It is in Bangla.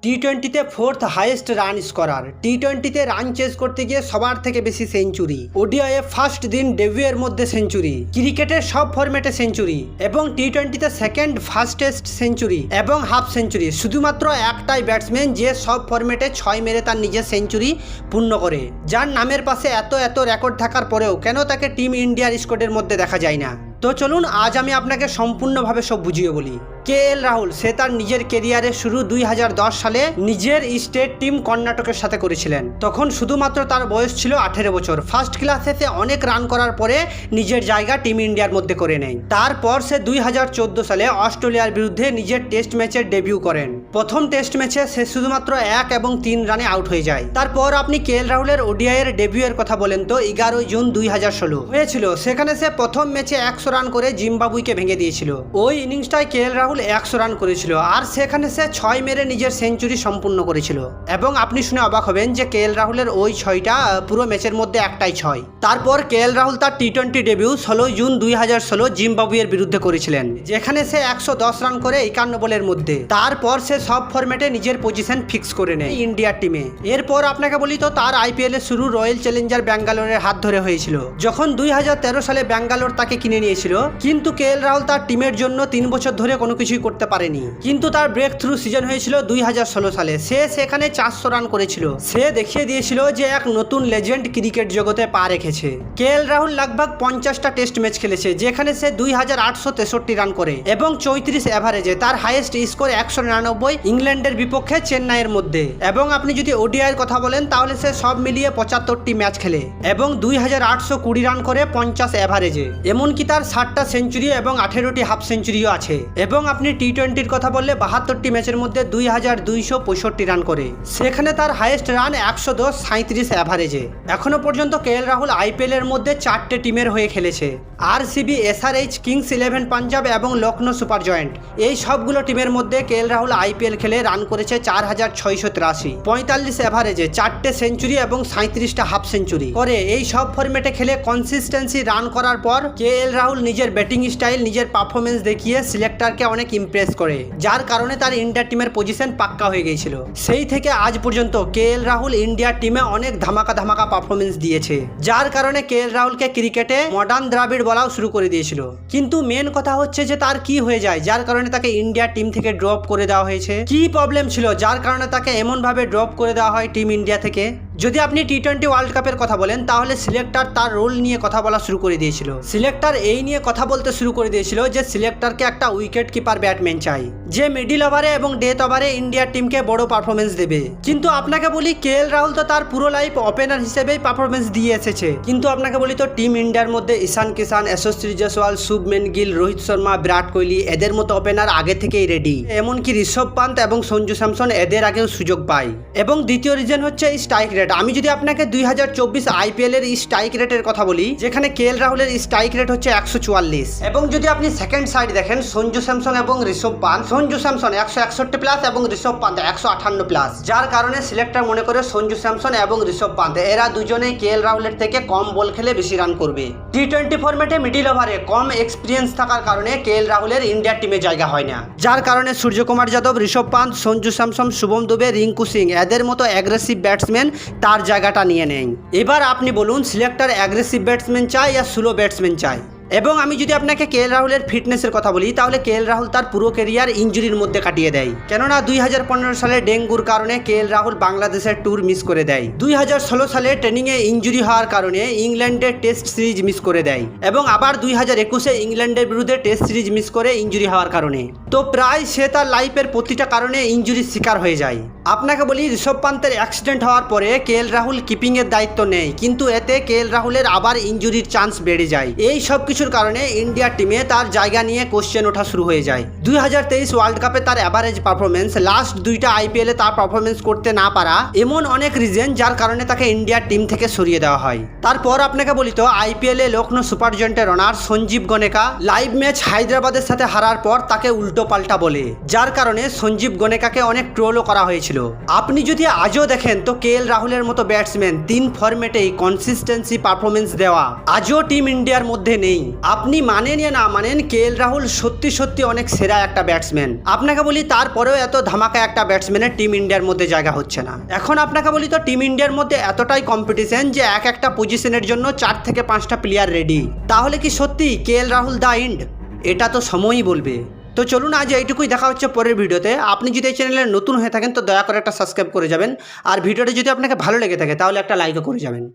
টি-20তে ফোর্থ হাইয়েস্ট রান স্কোরার, টি-20তে রান চেজ করতে গিয়ে সবার থেকে বেশি সেঞ্চুরি, ওডিআইয়ে ফার্স্ট দিন ডেবিউয়ের মধ্যে সেঞ্চুরি, ক্রিকেটের সব ফরম্যাটে সেঞ্চুরি এবং টি-20তে সেকেন্ড ফাস্টেস্ট সেঞ্চুরি এবং হাফ সেঞ্চুরি। শুধুমাত্র একটাই ব্যাটসম্যান যে সব ফরম্যাটে 6 মেরে তার নিজের সেঞ্চুরি পূর্ণ করে, যার নামের পাশে এত রেকর্ড থাকার পরেও কেন তাকে টিম ইন্ডিয়ার স্কোয়াডের মধ্যে দেখা যায় না। তো চলুন আজ আমি আপনাকে সম্পূর্ণভাবে সব বুঝিয়ে বলি। কে.এল. রাহুল সে তার নিজের কেরিয়ারের শুরু 2010 সালে নিজের স্টেট টিম কর্ণাটকের সাথে করেছিলেন। তখন শুধুমাত্র তার বয়স ছিল 18 বছর। ফার্স্ট ক্লাসে সে অনেক রান করার পরে নিজের জায়গা টিম ইন্ডিয়ার মধ্যে করে নেয়। তারপর সে 2014 সালে অস্ট্রেলিয়ার বিরুদ্ধে নিজের টেস্ট ম্যাচের ডেবিউ করেন। প্রথম টেস্ট ম্যাচে সে শুধুমাত্র 1 এবং 3 রানে আউট হয়ে যায়। তারপর আপনি কে.এল. রাহুলের ওডিআইয়ের ডেবিউয়ের কথা বলেন তো 11 জুন 2016 হয়েছিল। সেখানে সে প্রথম ম্যাচে 100 রান করে জিম্বাবুয়েকে ভেঙে দিয়েছিল। ওই ইনিংসটায় কে.এল. রাহুল 100 রান করেছিল আর সেখানে সে 6 মেরে নিজের সেঞ্চুরি সম্পূর্ণ করেছিল। এবং আপনি শুনে অবাক হবেন যে কে.এল. রাহুলের ওই 6টা পুরো ম্যাচের মধ্যে একটাই 6। তারপর কে.এল. রাহুল তার টি-20 ডেবিউ 16 জুন 2016 জিম্বাবুয়ের বিরুদ্ধে করেছিলেন, যেখানে সে 110 রান করে 51 বলের মধ্যে। তারপর সে সব ফরম্যাটে নিজের পজিশন ফিক্স করে নেয় ইন্ডিয়ার টিমে। এরপর আপনাকে বলি তো তার আইপিএল এর শুরু রয়্যাল চ্যালেঞ্জার ব্যাঙ্গালোরের হাত ধরে হয়েছিল, যখন 2013 সালে ব্যাঙ্গালোর তাকে কিনে নিয়েছিল। কিন্তু কে.এল. রাহুল তার টিমের জন্য 3 বছর ধরে কোনো কিছুই করতে পারেনি। কিন্তু তার ব্রেক থ্রু সিজন হয়েছিল 2016 সালে। সে সেখানে 400 রান করেছিল। সে দেখিয়ে দিয়েছিল যে এক নতুন লেজেন্ড ক্রিকেট জগতে পা রেখেছে। কে.এল. রাহুল লগভগ 50টা টেস্ট ম্যাচ খেলেছে, যেখানে সে 2863 রান করে এবং 34 এভারেজে। তার হাইয়েস্ট স্কোর 199 ইংল্যান্ডের বিপক্ষে চেন্নাইয়ের মধ্যে। এবং আপনি যদি ওডিআইয়ের কথা বলেন তাহলে সে সব মিলিয়ে 75টি ম্যাচ খেলে এবং 2820 রান করে 50 এভারেজে। এমনকি তার 60টা সেঞ্চুরি এবং 18টি হাফ সেঞ্চুরিও আছে। এবং আপনি টি-20র কথা বললে 72টি ম্যাচের মধ্যে 2265 রান করে, সেখানে তার হাইয়েস্ট রান 110 37 এভারেজে। এখনো পর্যন্ত কে.এল. রাহুল আইপিএল এর মধ্যে 4টে টিমের হয়ে খেলেছে, আরসিবি, এসআরএইচ, কিংস 11 পাঞ্জাব এবং লখনৌ সুপার জয়েন্ট। এই সবগুলো টিমের মধ্যে কে.এল. রাহুল আইপিএল খেলে রান করেছে 4683, 45 এভারেজে, 4টে সেঞ্চুরি এবং 37টা হাফ সেঞ্চুরি করে। এই সব ফরম্যাটে খেলে কনসিস্টেন্সি রান করার পর কে.এল. রাহুল নিজের ব্যাটিং স্টাইল, নিজের পারফরমেন্স দেখিয়ে সিলেক্টরকে অনেক ইমপ্রেস করে, যার কারণে তার ইন্ডিয়া টিমের পজিশন পাক্কা হয়ে গিয়েছিল। সেই থেকে আজ পর্যন্ত কে.এল. রাহুল ইন্ডিয়ার টিমে অনেক ধামাকা পারফরমেন্স দিয়েছে, যার কারণে কে.এল. রাহুলকে ক্রিকেটে মডার্ন দ্রাবিড় বলাও শুরু করে দিয়েছিল। কিন্তু মেন কথা হচ্ছে যে তার কি হয়ে যায় যার কারণে তাকে ইন্ডিয়ার টিম থেকে ড্রপ করে দেওয়া হয়েছে। কি প্রবলেম ছিল যার কারণে তাকে এমন ভাবে ড্রপ করে দেওয়া হয় টিম ইন্ডিয়া থেকে? যদি আপনি টি-20 ওয়ার্ল্ড কাপের কথা বলেন তাহলে সিলেক্টর তার রোল নিয়ে কথা বলা শুরু করে দিয়েছিল। সিলেক্টর এই নিয়ে কথা বলতে শুরু করে দিয়েছিল যে সিলেক্টরকে একটা উইকেট কিপার ব্যাটম্যান চাই, যে মিডিল ওভারে এবং ডেথ ওভারে ইন্ডিয়ার টিমকে বড় পারফরমেন্স দেবে। কিন্তু আপনাকে বলি কে.এল. রাহুল তো তার পুরো লাইফ ওপেনার হিসেবেই পারফরমেন্স দিয়ে এসেছে। কিন্তু আপনাকে বলি তো টিম ইন্ডিয়ার মধ্যে ঈশান কিষান, যশস্বী জয়সওয়াল, শুভমেন গিল, রোহিত শর্মা, বিরাট কোহলি এদের মতো ওপেনার আগে থেকেই রেডি। এমনকি ঋষভ পান্ত এবং সঞ্জু স্যামসন এদের আগেও সুযোগ পায়। এবং দ্বিতীয় রিজন হচ্ছে স্ট্রাইক রেট। আমি যদি আপনাকে 2024 আইপিএল এর স্ট্রাইক রেটের কথা বলি, যেখানে কে.এল. রাহুলের স্ট্রাইক রেট হচ্ছে 144। এবং যদি আপনি সেকেন্ড সাইড দেখেন সঞ্জু স্যামসন এবং ঋষভ পান্ত, সঞ্জু স্যামসন 161 প্লাস এবং ঋষভ পান্ত 158 প্লাস, যার কারণে সিলেক্টর মনে করে সঞ্জু স্যামসন এবং ঋষভ পান্ত এরা দুজনেই কে.এল. রাহুলের থেকে কম বল খেলে বেশি রান করবে। টি-20 ফরম্যাটে মিডিল ওভারে কম এক্সপিরিয়েন্স থাকার কারণে কে.এল. রাহুলের ইন্ডিয়ার টিমে জায়গা হয় না, যার কারণে সূর্যকুমার যাদব, ঋষভ পান্ত, সঞ্জু স্যামসন, শুভম দুবে, রিঙ্কু সিং এদের মতো অ্যাগ্রেসিভ ব্যাটসম্যান তার জায়গাটা নিয়ে নেয়। এবার আপনি বলুন সিলেক্টর অ্যাগ্রেসিভ ব্যাটসম্যান চাই या স্লো ব্যাটসম্যান চাই? এবং আমি যদি আপনাকে কে.এল. রাহুলের ফিটনেসের কথা বলি তাহলে কে.এল. রাহুল তার পুরো ক্যারিয়ার ইঞ্জুরির মধ্যে কাটিয়ে দেয়। কেননা 2015 সালে ডেঙ্গুর কারণে কে.এল. রাহুল বাংলাদেশের ট্যুর মিস করে দেয়। 2016 সালে ট্রেনিংয়ে ইঞ্জুরি হওয়ার কারণে ইংল্যান্ডের টেস্ট সিরিজ মিস করে দেয় এবং আবার 2021-এ ইংল্যান্ডের বিরুদ্ধে টেস্ট সিরিজ মিস করে ইঞ্জুরি হওয়ার কারণে। তো প্রায় সে তার লাইফের প্রতিটা কারণে ইঞ্জুরির শিকার হয়ে যায়। আপনাকে বলি ঋষভ পান্তের অ্যাক্সিডেন্ট হওয়ার পরে কে.এল. রাহুল কিপিংয়ের দায়িত্ব নেয়, কিন্তু এতে কে.এল. রাহুলের আবার ইঞ্জুরির চান্স বেড়ে যায়। এই সব কিছুর কারণে ইন্ডিয়ার টিমে তার জায়গা নিয়ে কোশ্চেন ওঠা শুরু হয়ে যায়। 2023 ওয়ার্ল্ড কাপে তার অ্যাভারেজ পারফরমেন্স, লাস্ট 2টা আইপিএলে তার পারফরমেন্স করতে না পারা, এমন অনেক রিজন যার কারণে তাকে ইন্ডিয়ার টিম থেকে সরিয়ে দেওয়া হয়। তারপর আপনাকে বলি তো আইপিএলে লখনৌ সুপার জয়েন্টের রানার সঞ্জীব গনেকা লাইভ ম্যাচ হায়দ্রাবাদের সাথে হারার পর তাকে উল্টো পাল্টা বলে, যার কারণে সঞ্জীব গনেকাকে অনেক ট্রোলও করা হয়েছিল। আপনি যদি আজও দেখেন তো কে.এল. রাহুলের মতো ব্যাটসম্যান 3 ফরম্যাটেই কনসিস্টেন্সি পারফরমেন্স দেওয়া আজও টিম ইন্ডিয়ার মধ্যে নেই। আপনি মানেন या না মানেন কেএল রাহুল সত্যি সত্যি অনেক সেরা একটা ব্যাটসম্যান। আপনাকে বলি তারপরেও এত ধামাকা একটা ব্যাটসম্যানের টিম ইন্ডিয়ার মধ্যে জায়গা হচ্ছে না। এখন আপনাকে বলি তো টিম ইন্ডিয়ার মধ্যে এতটাই কম্পিটিশন যে একটা পজিশনের জন্য 4 থেকে 5টা প্লেয়ার রেডি। তাহলে কি সত্যি কেএল রাহুল দা এন্ড? এটা তো সময়ই বলবে। তো চলুন আজ এইটুকুই, দেখা হচ্ছে পরের ভিডিওতে। আপনি যদি এই চ্যানেলে নতুন হয়ে থাকেন তো দয়া করে একটা সাবস্ক্রাইব করে যাবেন, আর ভিডিওটা যদি আপনাকে ভালো লেগে থাকে তাহলে একটা লাইকও করে যাবেন।